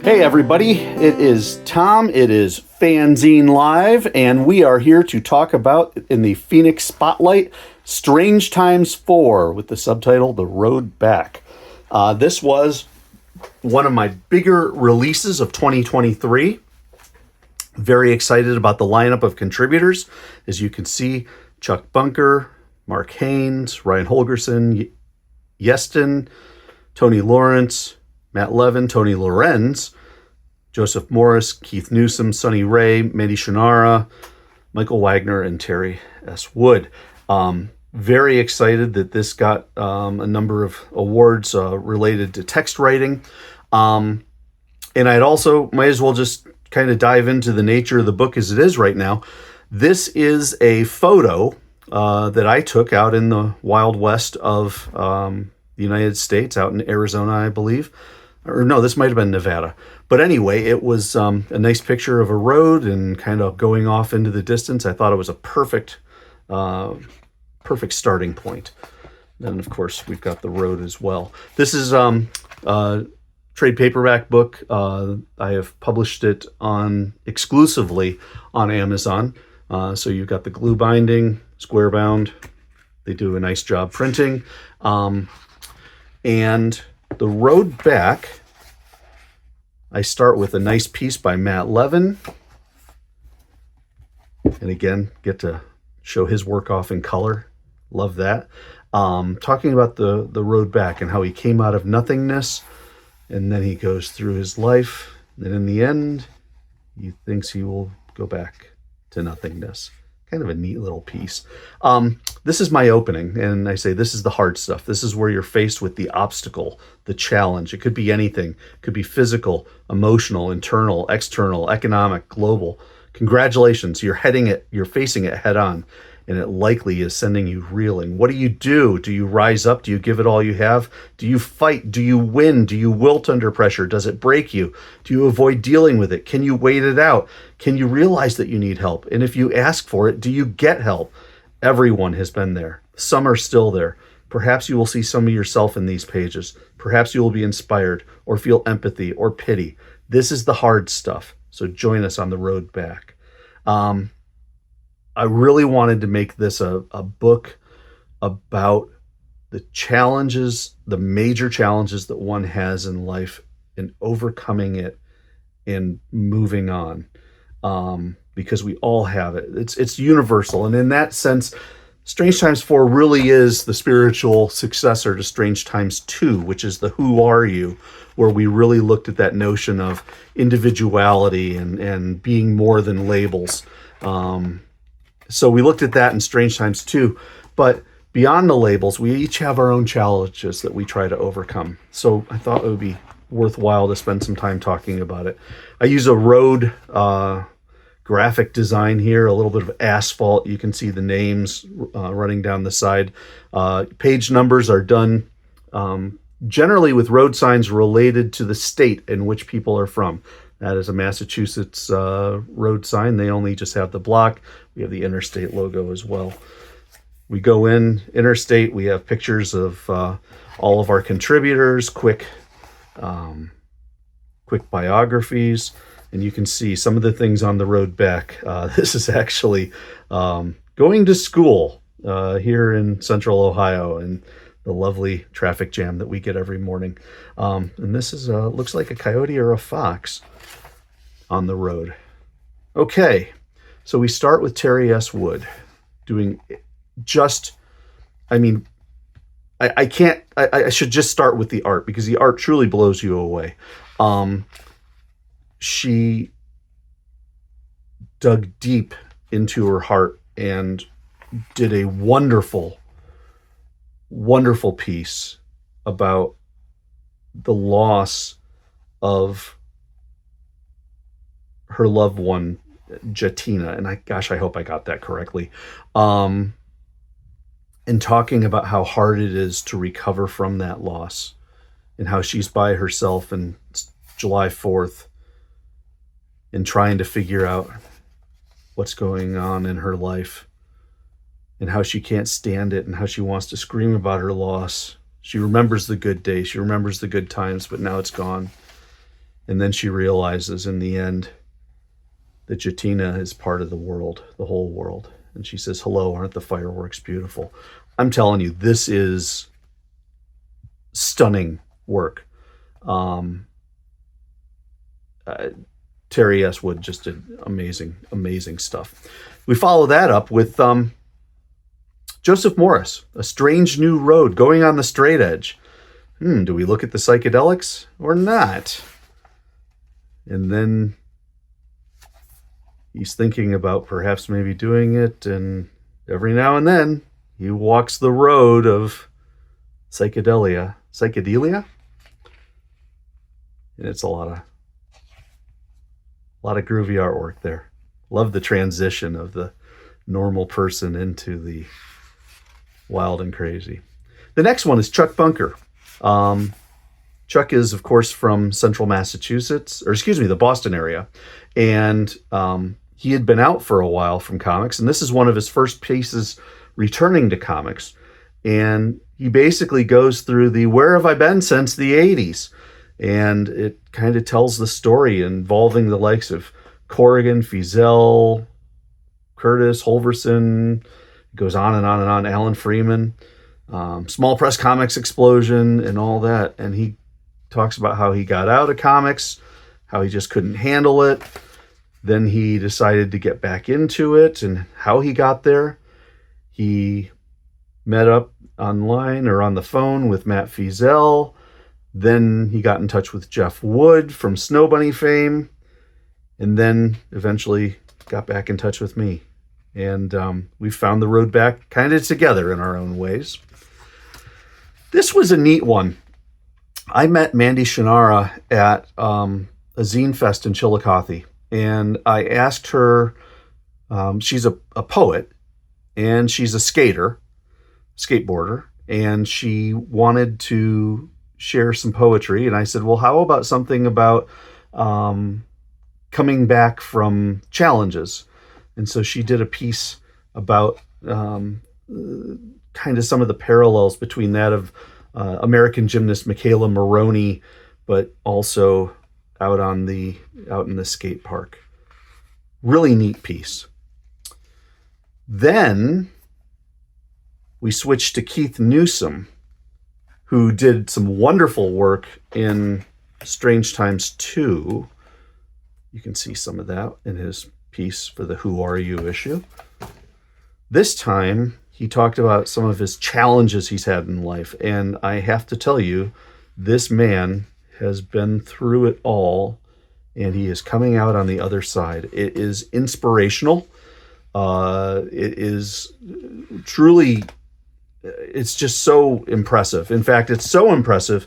Hey everybody, it is Tom, it is FANzine Live, and we are here to talk about, in the Phoenix Spotlight, Strange Times 4, with the subtitle, The Road Back. This was one of my bigger releases of 2023. Very excited about the lineup of contributors. As you can see, Chuck Bunker, Mark Haynes, Ryan Holgerson, Yeston, Tony Lawrence, Matt Levin, Tony Lorenz, Joseph Morris, Keith Newsom, Sonny Ray, Mandy Shannara, Michael Wagner, and Terry S. Wood. Very excited that this got a number of awards related to text writing. And I'd also might as well just kind of dive into the nature of the book as it is right now. This is a photo that I took out in the Wild West of the United States, out in Arizona, I believe. Or no, this might have been Nevada. But anyway, it was a nice picture of a road and kind of going off into the distance. I thought it was a perfect starting point. And of course, we've got the road as well. This is a trade paperback book. I have published it exclusively on Amazon. So you've got the glue binding, square bound. They do a nice job printing. And the road back, I start with a nice piece by Matt Levin. And again, get to show his work off in color. Love that. Talking about the road back and how he came out of nothingness, and then he goes through his life, and in the end, he thinks he will go back to nothingness. Kind of a neat little piece. This is my opening, and I say this is the hard stuff. This is where you're faced with the obstacle, the challenge. It could be anything. It could be physical, emotional, internal, external, economic, global. Congratulations, you're facing it head on, and it likely is sending you reeling. What do? Do you rise up? Do you give it all you have? Do you fight? Do you win? Do you wilt under pressure? Does it break you? Do you avoid dealing with it? Can you wait it out? Can you realize that you need help? And if you ask for it, do you get help? Everyone has been there. Some are still there. Perhaps you will see some of yourself in these pages. Perhaps you will be inspired or feel empathy or pity. This is the hard stuff. So join us on the road back. I really wanted to make this a book about the challenges, the major challenges that one has in life, and overcoming it and moving on, because we all have it. It's universal. And in that sense, Strange Times 4 really is the spiritual successor to Strange Times 2, which is the Who Are You, where we really looked at that notion of individuality and being more than labels. So we looked at that in Strange Times 2, but beyond the labels, we each have our own challenges that we try to overcome. So I thought it would be worthwhile to spend some time talking about it. I use a road graphic design here, a little bit of asphalt. You can see the names running down the side. Page numbers are done generally with road signs related to the state in which people are from. That is a Massachusetts road sign. They only just have the block. We have the interstate logo as well. We go in interstate. We have pictures of all of our contributors, quick biographies, and you can see some of the things on the road back. This is actually going to school here in Central Ohio, and the lovely traffic jam that we get every morning. And this is looks like a coyote or a fox on the road. Okay, so we start with Terry S. Wood doing I should just start with the art, because the art truly blows you away. She dug deep into her heart and did a wonderful, wonderful piece about the loss of her loved one, Jatina, and I hope I got that correctly. And talking about how hard it is to recover from that loss, and how she's by herself and July 4th and trying to figure out what's going on in her life, and how she can't stand it, and how she wants to scream about her loss. She remembers the good days, she remembers the good times, but now it's gone. And then she realizes in the end that Jatina is part of the world, the whole world. And she says, hello, aren't the fireworks beautiful? I'm telling you, this is stunning work. Um, Terry S. Wood just did amazing, amazing stuff. We follow that up with Joseph Morris, A Strange New Road, Going on the Straight Edge. Do we look at the psychedelics or not? And then he's thinking about perhaps maybe doing it, and every now and then he walks the road of psychedelia. And it's a lot of groovy artwork there. Love the transition of the normal person into the wild and crazy. The next one is Chuck Bunker. Chuck is, of course, from central Massachusetts, the Boston area. And he had been out for a while from comics, and this is one of his first pieces returning to comics. And he basically goes through the where have I been since the 80s? And it kind of tells the story involving the likes of Corrigan, Feazell, Curtis, Holverson. It goes on and on and on. Alan Freeman, small press comics explosion and all that. And he talks about how he got out of comics, how he just couldn't handle it. Then he decided to get back into it and how he got there. He met up online or on the phone with Matt Feazell. Then he got in touch with Jeff Wood from Snow Bunny fame. And then eventually got back in touch with me. And we found the road back kind of together in our own ways. This was a neat one. I met Mandy Shannara at a zine fest in Chillicothe. And I asked her, she's a poet, and she's a skateboarder, and she wanted to share some poetry. And I said, well, how about something about coming back from challenges? And so she did a piece about kind of some of the parallels between that of American gymnast Michaela Maroney, but also out in the skate park. Really neat piece. Then we switched to Keith Newsom, who did some wonderful work in Strange Times 2. You can see some of that in his piece for the Who Are You issue. This time, he talked about some of his challenges he's had in life. And I have to tell you, this man has been through it all, and he is coming out on the other side. It is inspirational. It is truly, it's just so impressive. In fact, it's so impressive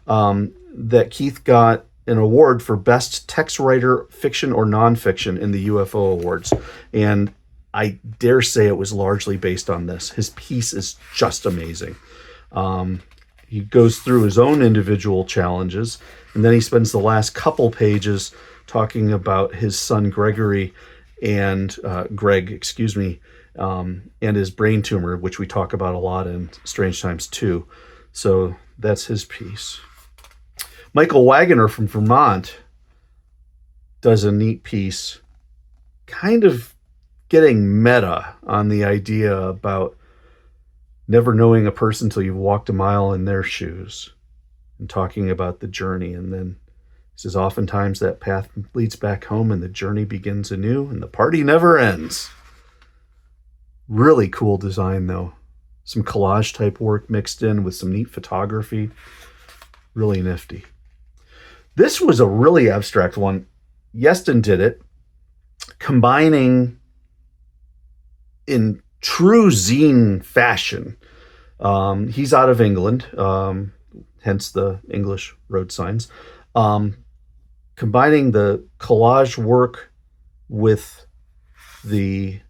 that Keith got an award for Best Text Writer, Fiction or Nonfiction in the UFO Awards. And I dare say it was largely based on this. His piece is just amazing. He goes through his own individual challenges, and then he spends the last couple pages talking about his son Greg, and his brain tumor, which we talk about a lot in Strange Times 2. So that's his piece. Michael Wagoner from Vermont does a neat piece, kind of getting meta on the idea about never knowing a person till you've walked a mile in their shoes, and talking about the journey. And then he says, oftentimes that path leads back home and the journey begins anew and the party never ends. Really cool design, though. Some collage type work mixed in with some neat photography. Really nifty. This was a really abstract one. Yeston did it, combining in true zine fashion. He's out of England, hence the English road signs. Combining the collage work with the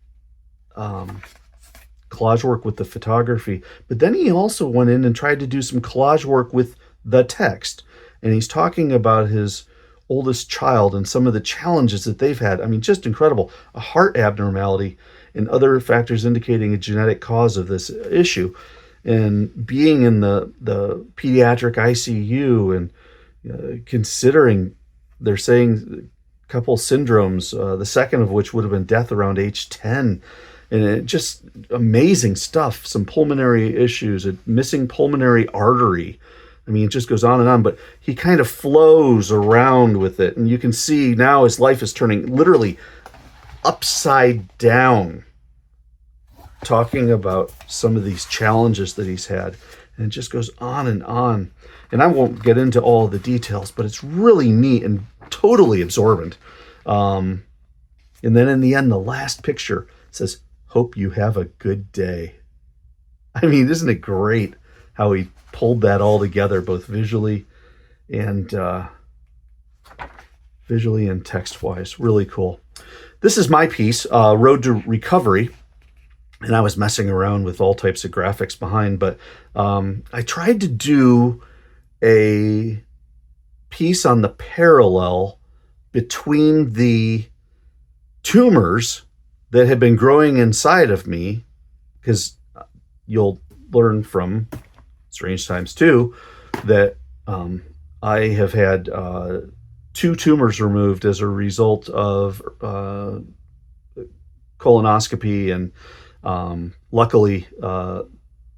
photography, but then he also went in and tried to do some collage work with the text. And he's talking about his oldest child and some of the challenges that they've had. I mean, just incredible. A heart abnormality and other factors indicating a genetic cause of this issue. And being in the pediatric ICU and considering they're saying a couple syndromes, the second of which would have been death around age 10. And it just amazing stuff. Some pulmonary issues, a missing pulmonary artery. I mean, it just goes on and on, but he kind of flows around with it. And you can see now his life is turning literally upside down, talking about some of these challenges that he's had. And it just goes on and on. And I won't get into all the details, but it's really neat and totally absorbent. And then in the end, the last picture says, "Hope you have a good day." I mean, isn't it great how he pulled that all together, both visually and text-wise? Really cool. This is my piece, Road to Recovery. And I was messing around with all types of graphics behind, but I tried to do a piece on the parallel between the tumors that had been growing inside of me, because you'll learn from Strange Times 2 that I have had 2 tumors removed as a result of colonoscopy, and luckily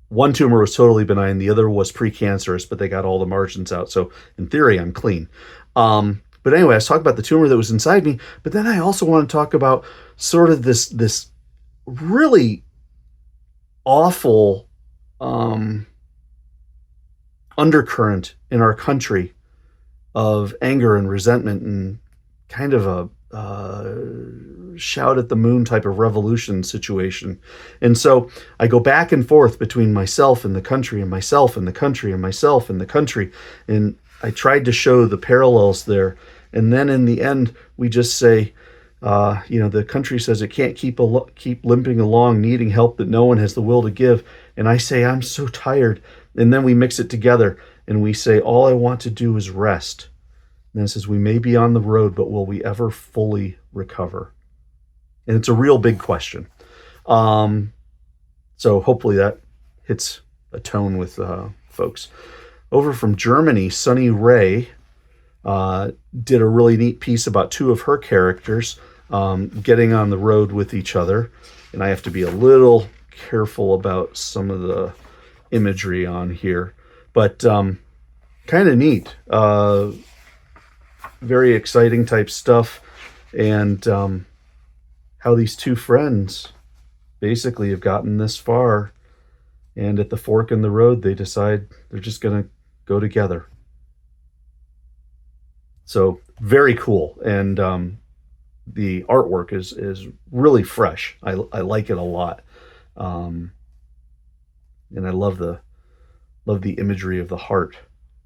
one tumor was totally benign, the other was precancerous, but they got all the margins out, so in theory I'm clean. But anyway, I was talking about the tumor that was inside me, but then I also want to talk about sort of this really awful undercurrent in our country of anger and resentment, and kind of a shout at the moon type of revolution situation. And so I go back and forth between myself and the country, and myself and the country, and myself and the country. And I tried to show the parallels there. And then in the end, we just say, the country says it can't keep limping along, needing help that no one has the will to give. And I say, I'm so tired. And then we mix it together and we say, all I want to do is rest. And it says, we may be on the road, but will we ever fully recover? And it's a real big question. So hopefully that hits a tone with folks. Over from Germany, Sunny Ray did a really neat piece about 2 of her characters getting on the road with each other. And I have to be a little careful about some of the imagery on here. But kind of neat. Very exciting type stuff. And how these 2 friends basically have gotten this far. And at the fork in the road, they decide they're just going to go together. So very cool. And the artwork is really fresh. I like it a lot. And I love the imagery of the heart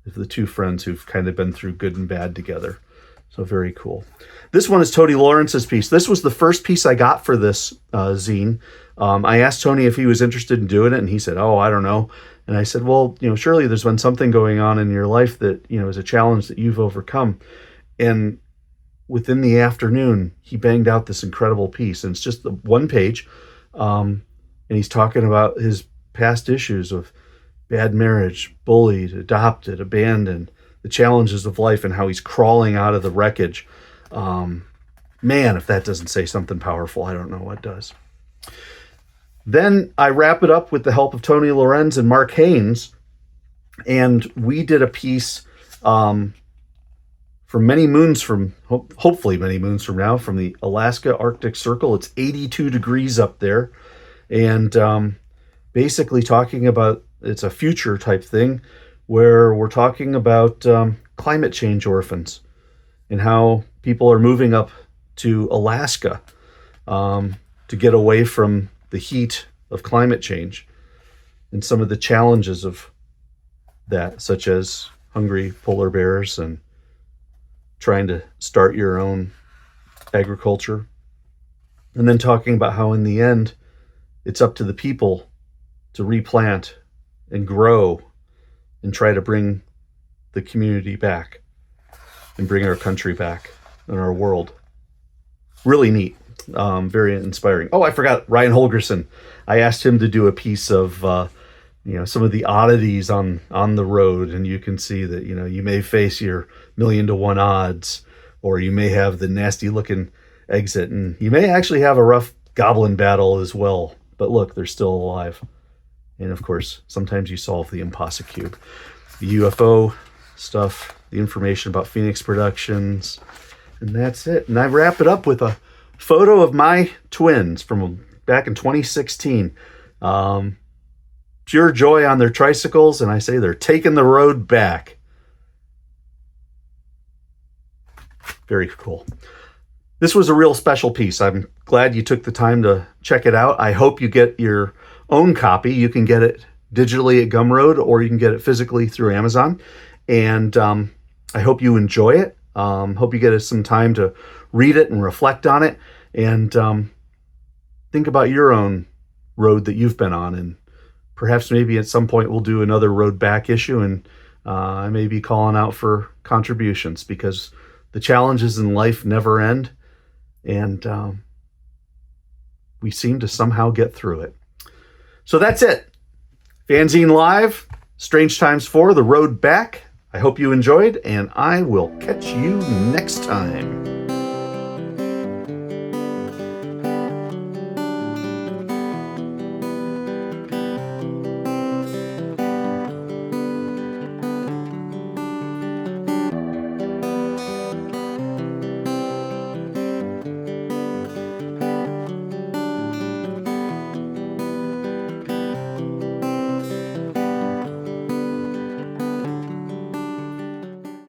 of the 2 friends who've kind of been through good and bad together. So very cool. This one is Tony Lawrence's piece. This was the first piece I got for this zine. I asked Tony if he was interested in doing it, and he said, "Oh, I don't know." And I said, "Well, surely there's been something going on in your life that, is a challenge that you've overcome." And within the afternoon, he banged out this incredible piece. And it's just the 1 page. And he's talking about his past issues of bad marriage, bullied, adopted, abandoned, the challenges of life, and how he's crawling out of the wreckage. Man, if that doesn't say something powerful, I don't know what does. Then I wrap it up with the help of Tony Lorenz and Mark Haynes. And we did a piece for many moons from, hopefully many moons from now, from the Alaska Arctic Circle. It's 82 degrees up there. And basically talking about, it's a future type thing where we're talking about climate change orphans and how people are moving up to Alaska to get away from the heat of climate change and some of the challenges of that, such as hungry polar bears and trying to start your own agriculture. And then talking about how in the end, it's up to the people to replant and grow and try to bring the community back and bring our country back and our world. Really neat. Very inspiring. Oh, I forgot Ryan Holgerson. I asked him to do a piece of, some of the oddities on the road. And you can see that, you may face your 1,000,000 to 1 odds or you may have the nasty looking exit, and you may actually have a rough goblin battle as well. But look, they're still alive. And of course, sometimes you solve the Imposter Cube. The UFO stuff, the information about Phoenix Productions, and that's it. And I wrap it up with a photo of my twins from back in 2016. Pure joy on their tricycles, and I say they're taking the road back. Very cool. This was a real special piece. I'm glad you took the time to check it out. I hope you get your own copy. You can get it digitally at Gumroad, or you can get it physically through Amazon. And I hope you enjoy it. Hope you get some time to read it and reflect on it, and think about your own road that you've been on. And perhaps maybe at some point we'll do another road back issue, and I may be calling out for contributions, because the challenges in life never end, and we seem to somehow get through it. So that's it. FANzine Live, Strange Times 4, The Road Back. I hope you enjoyed, and I will catch you next time.